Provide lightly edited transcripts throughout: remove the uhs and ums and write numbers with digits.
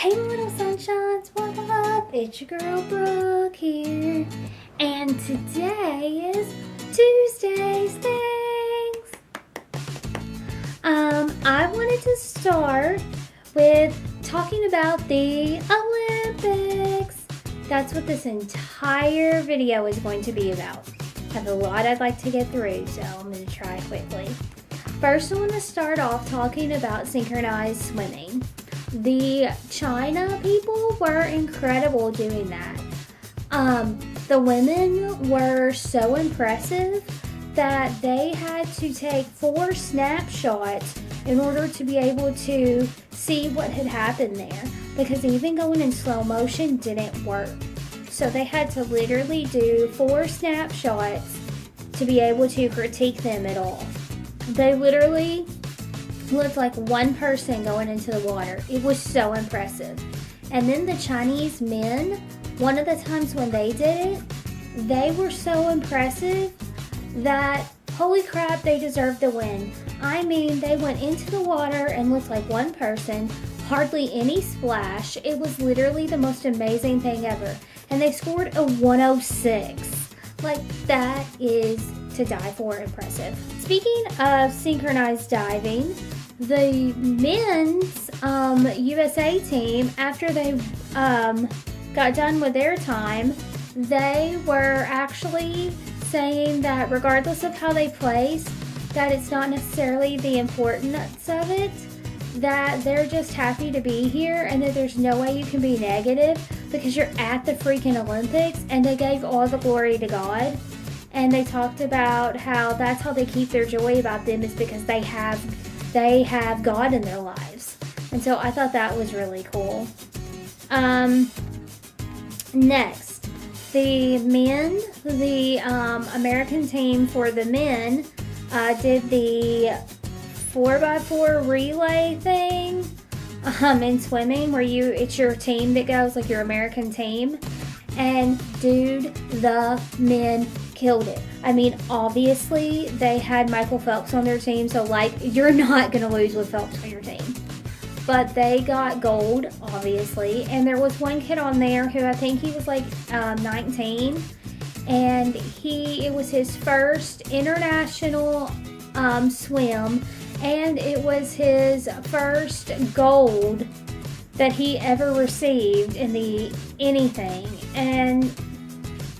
Hey little sunshines, what up? It's your girl Brooke here. And today is Tuesday's Things. I wanted to start with talking about the Olympics. That's what this entire video is going to be about. I have a lot I'd like to get through, so I'm going to try quickly. First, I want to start off talking about synchronized swimming. The China people were incredible doing that. The women were so impressive that they had to take 4 snapshots in order to be able to see what had happened there, because even going in slow motion didn't work. So they had to literally do 4 snapshots to be able to critique them at all. They literally looked like one person going into the water. It was so impressive. And then the Chinese men, one of the times when they did it, they were so impressive that, holy crap, they deserved the win. I mean, they went into the water and looked like one person, hardly any splash. It was literally the most amazing thing ever. And they scored a 106. Like, that is to die for impressive. Speaking of synchronized diving, the men's USA team, after they got done with their time, they were actually saying that regardless of how they place, that it's not necessarily the importance of it, that they're just happy to be here and that there's no way you can be negative because you're at the freaking Olympics, and they gave all the glory to God. And they talked about how that's how they keep their joy about them, is because they have God in their lives. And so I thought that was really cool. Next, the men, the American team for the men did the 4x4 relay thing in swimming, where it's your team that goes, like your American team. And dude, the men killed it. I mean, obviously they had Michael Phelps on their team, so like, you're not gonna lose with Phelps on your team. But they got gold, obviously, and there was one kid on there who I think he was like 19, and it was his first international swim, and it was his first gold that he ever received in anything. And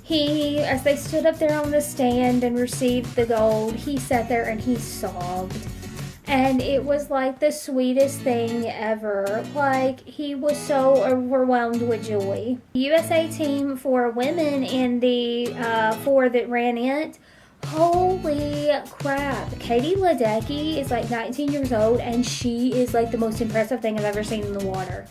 he, as they stood up there on the stand and received the gold, he sat there and he sobbed. And it was like the sweetest thing ever. Like, he was so overwhelmed with joy. The USA team for women in the 4 that ran it, holy crap. Katie Ledecky is like 19 years old, and she is like the most impressive thing I've ever seen in the water.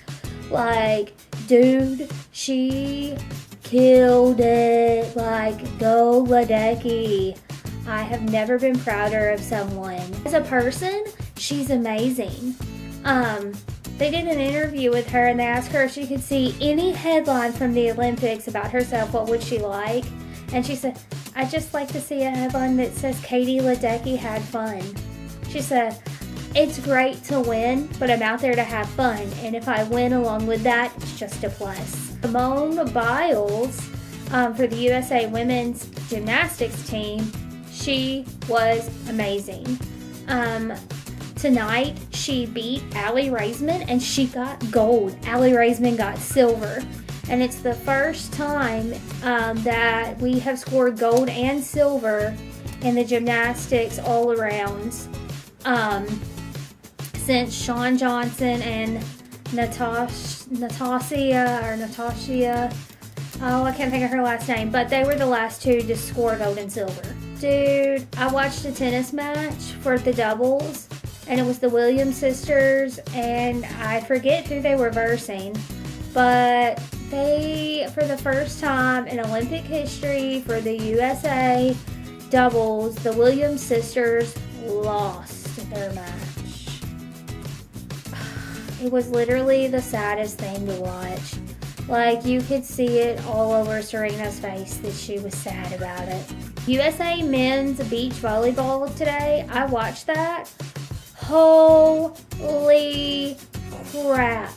Like, dude, she killed it. Like, go Ledecky. I have never been prouder of someone. As a person, she's amazing. They did an interview with her, and they asked her if she could see any headline from the Olympics about herself, what would she like? And she said, I'd just like to see a headline that says Katie Ledecky had fun. She said, it's great to win, but I'm out there to have fun. And if I win along with that, it's just a plus. Simone Biles, for the USA women's gymnastics team, she was amazing. Tonight, she beat Allie Raisman, and she got gold. Allie Raisman got silver. And it's the first time that we have scored gold and silver in the gymnastics all around since Shawn Johnson and Natasha, oh, I can't think of her last name, but they were the last 2 to score gold and silver. Dude, I watched a tennis match for the doubles, and it was the Williams sisters, and I forget who they were versing, but they, for the first time in Olympic history for the USA doubles, the Williams sisters lost their match. It was literally the saddest thing to watch. Like, you could see it all over Serena's face that she was sad about it. USA men's beach volleyball today, I watched that. Holy crap.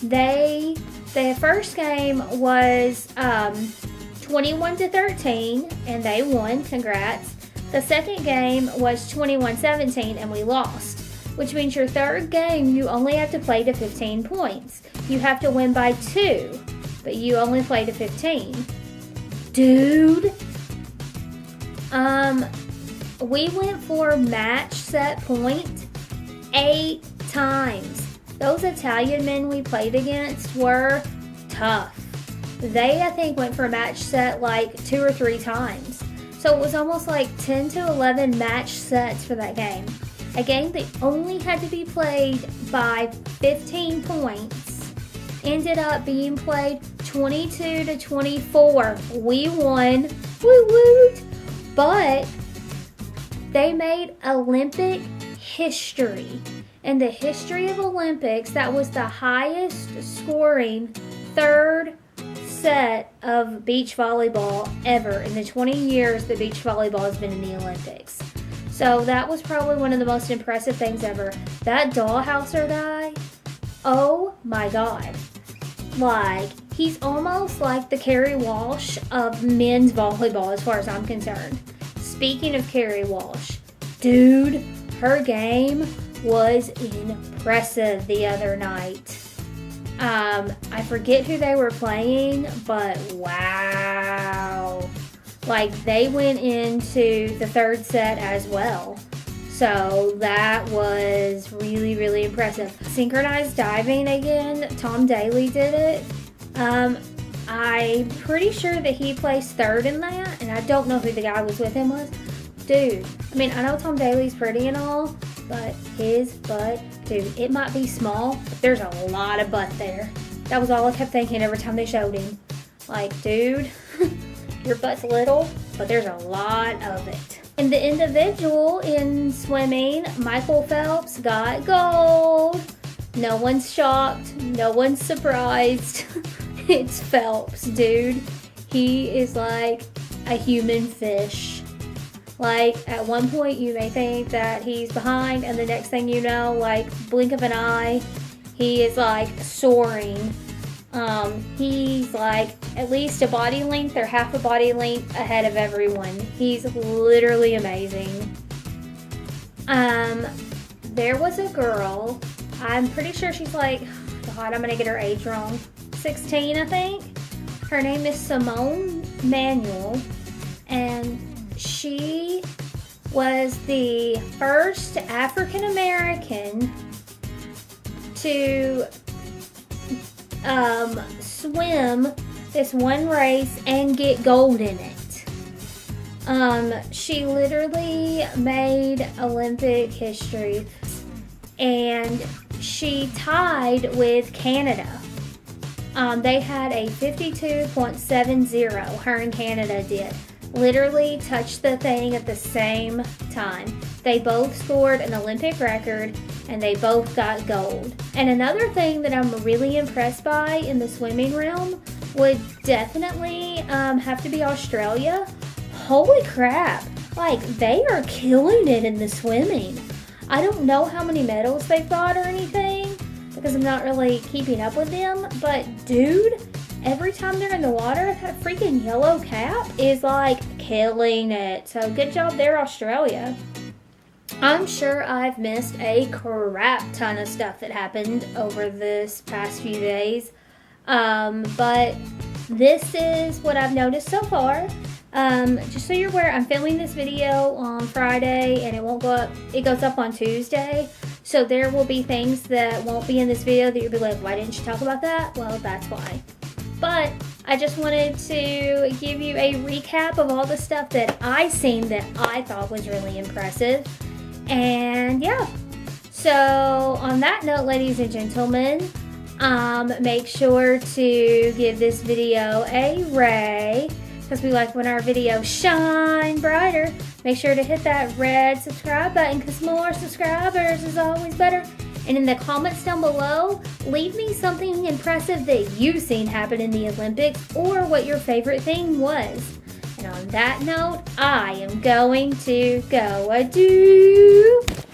Their first game was 21-13, and they won. Congrats. The second game was 21-17, and we lost. Which means your third game, you only have to play to 15 points. You have to win by 2, but you only play to 15. Dude. We went for match set point 8 times. Those Italian men we played against were tough. They, I think, went for match set like 2 or 3 times. So it was almost like 10 to 11 match sets for that game. A game that only had to be played by 15 points ended up being played 22-24. We won. Woo woo! But they made Olympic history. In the history of Olympics, that was the highest scoring third set of beach volleyball ever in the 20 years that beach volleyball has been in the Olympics. So that was probably one of the most impressive things ever. That dollhouser guy, oh my God. Like, he's almost like the Kerry Walsh of men's volleyball as far as I'm concerned. Speaking of Kerry Walsh, dude, her game was impressive the other night. I forget who they were playing, but wow. Like, they went into the third set as well. So that was really, really impressive. Synchronized diving again, Tom Daly did it. I'm pretty sure that he placed third in that, and I don't know who the guy was with him was. Dude, I mean, I know Tom Daly's pretty and all, but his butt, dude, it might be small, but there's a lot of butt there. That was all I kept thinking every time they showed him. Like, dude, your butt's little, but there's a lot of it. In the individual in swimming, Michael Phelps got gold. No one's shocked. No one's surprised. It's Phelps, dude. He is like a human fish. Like, at one point you may think that he's behind, and the next thing you know, like, blink of an eye, he is like soaring. He's like at least a body length or half a body length ahead of everyone. He's literally amazing. There was a girl, I'm pretty sure she's like, God, I'm gonna get her age wrong, 16, I think. Her name is Simone Manuel, and she was the first African American to swim this one race and get gold in it. She literally made Olympic history, and she tied with Canada. They had a 52.70, her and Canada did. Literally touched the thing at the same time. They both scored an Olympic record, and they both got gold. And another thing that I'm really impressed by in the swimming realm would definitely have to be Australia. Holy crap, like, they are killing it in the swimming. I don't know how many medals they've got or anything, because I'm not really keeping up with them, but dude, every time they're in the water, that freaking yellow cap is like killing it. So good job there, Australia. I'm sure I've missed a crap ton of stuff that happened over this past few days. But this is what I've noticed so far. Just so you're aware, I'm filming this video on Friday and it won't go up, it goes up on Tuesday. So there will be things that won't be in this video that you'll be like, why didn't you talk about that? Well, that's why. But I just wanted to give you a recap of all the stuff that I seen that I thought was really impressive. And yeah, so on that note, ladies and gentlemen, make sure to give this video a ray, because we like when our videos shine brighter. Make sure to hit that red subscribe button, because more subscribers is always better. And in the comments down below, leave me something impressive that you've seen happen in the Olympics, or what your favorite thing was. And on that note, I am going to go adieu.